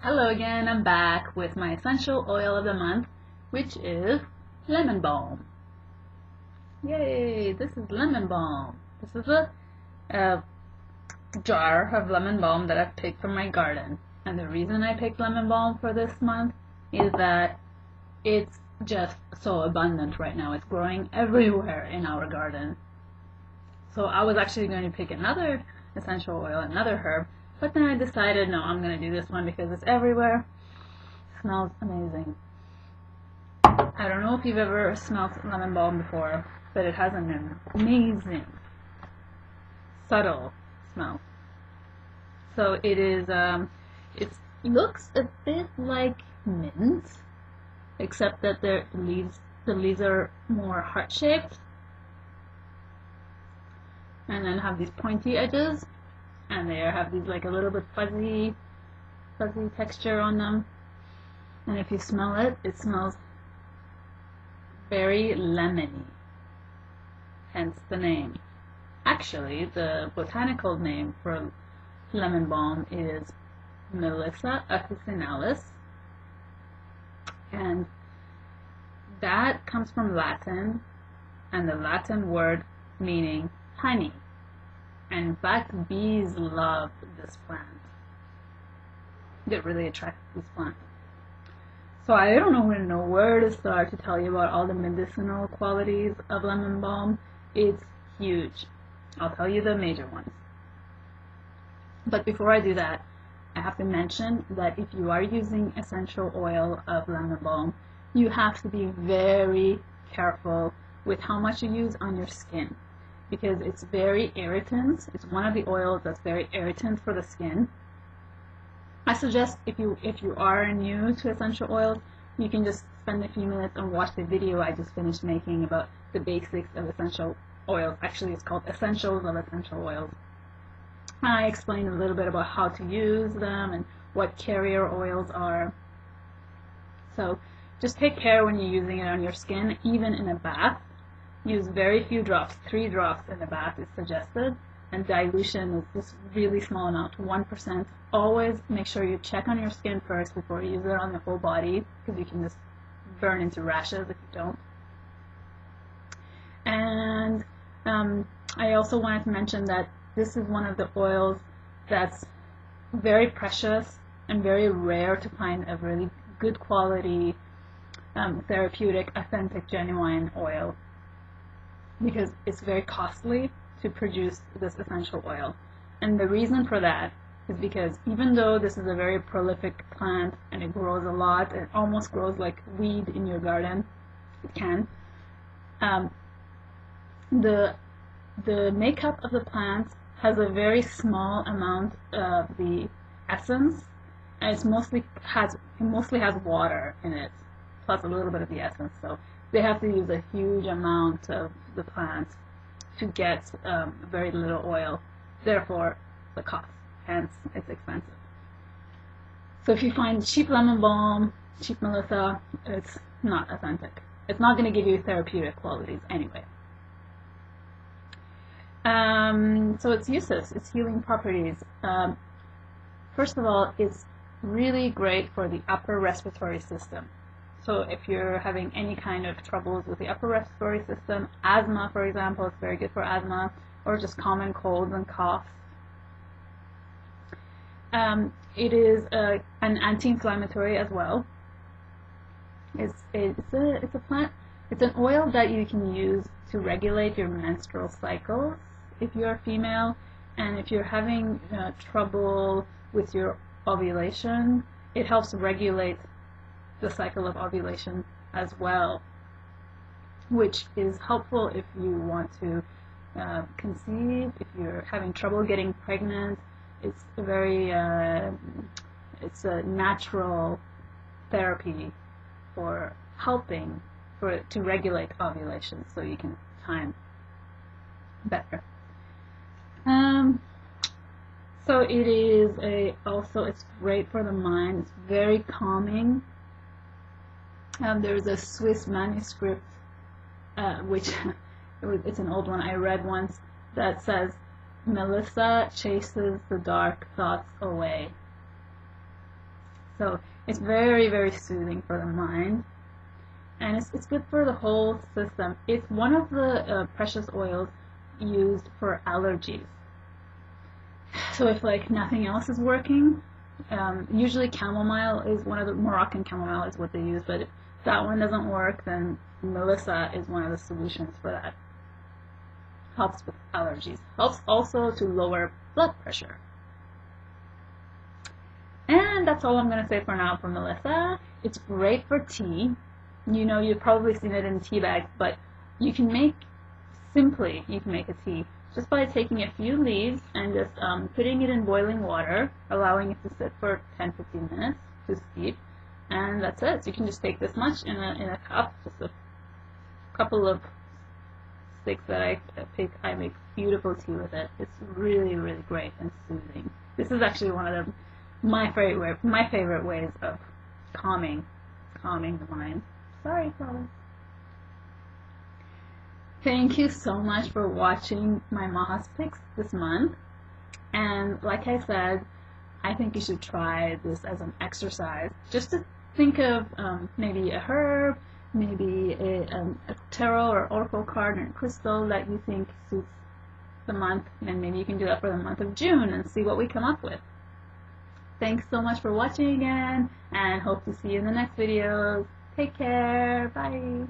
Hello again, I'm back with my essential oil of the month, which is Lemon Balm. Yay, this is Lemon Balm. This is a jar of lemon balm that I've picked from my garden. And the reason I picked lemon balm for this month is that it's just so abundant right now. It's growing everywhere in our garden. So I was actually going to pick another essential oil, another herb, but then I decided, no, I'm going to do this one because it's everywhere. It smells amazing. I don't know if you've ever smelled lemon balm before, but it has an amazing, subtle smell. So it is, it looks a bit like mint, except that the leaves are more heart-shaped, and then have these pointy edges, and they have these like a little bit fuzzy texture on them. And if you smell it, it smells very lemony, hence the name. Actually, the botanical name for lemon balm is Melissa officinalis, and that comes from Latin, and the Latin word meaning honey. And in fact, bees love this plant. They really attract this plant. So I don't even know where to start to tell you about all the medicinal qualities of lemon balm. It's huge. I'll tell you the major ones. But before I do that, I have to mention that if you are using essential oil of lemon balm, you have to be very careful with how much you use on your skin, because it's very irritant. It's one of the oils that's very irritant for the skin. I suggest if you are new to essential oils, you can just spend a few minutes and watch the video I just finished making about the basics of essential oils. Actually, it's called Essentials of Essential Oils. I explained a little bit about how to use them and what carrier oils are. So just take care when you're using it on your skin, even in a bath. Use very few drops, 3 drops in a bath is suggested, and dilution is this really small amount, 1%. Always make sure you check on your skin first before you use it on the whole body, because you can just burn into rashes if you don't. And I also wanted to mention that this is one of the oils that's very precious and very rare to find a really good quality, therapeutic, authentic, genuine oil, because it's very costly to produce this essential oil. And the reason for that is because even though this is a very prolific plant and it grows a lot, it almost grows like weed in your garden, it can, the makeup of the plant has a very small amount of the essence, and it mostly has water in it, plus a little bit of the essence. So they have to use a huge amount of the plant to get very little oil. Therefore, the cost. Hence, it's expensive. So if you find cheap lemon balm, cheap Melissa, it's not authentic. It's not going to give you therapeutic qualities anyway. So its uses, its healing properties. First of all, it's really great for the upper respiratory system. So if you're having any kind of troubles with the upper respiratory system, asthma, for example, it's very good for asthma, or just common colds and coughs. It is an anti-inflammatory as well. It's a plant. It's an oil that you can use to regulate your menstrual cycles if you're a female, and if you're having trouble with your ovulation, it helps regulate the cycle of ovulation as well, which is helpful if you want to conceive, if you're having trouble getting pregnant. It's a very it's a natural therapy for helping to regulate ovulation, so you can time better. So it is also it's great for the mind. It's very calming. There's a Swiss manuscript, which it's an old one I read once, that says, "Melissa chases the dark thoughts away." So it's very, very soothing for the mind, and it's good for the whole system. It's one of the precious oils used for allergies. So if like nothing else is working, usually chamomile is one of the Moroccan chamomile is what they use, but if that one doesn't work, then Melissa is one of the solutions for that. Helps with allergies. Helps also to lower blood pressure. And that's all I'm going to say for now for Melissa. It's great for tea. You know, you've probably seen it in tea bags, but you can make a tea just by taking a few leaves and just putting it in boiling water, allowing it to sit for 10-15 minutes to steep, and that's it. So you can just take this much in a cup, just a couple of sticks that I pick. I make beautiful tea with it. It's really, really great and soothing. This is actually one of my favorite ways of calming the mind. Sorry, Carlos. Thank you so much for watching my Maha's picks this month. And like I said, I think you should try this as an exercise. Just to think of maybe a herb, maybe a tarot or oracle card or crystal that you think suits the month. And maybe you can do that for the month of June and see what we come up with. Thanks so much for watching again, and hope to see you in the next videos. Take care. Bye.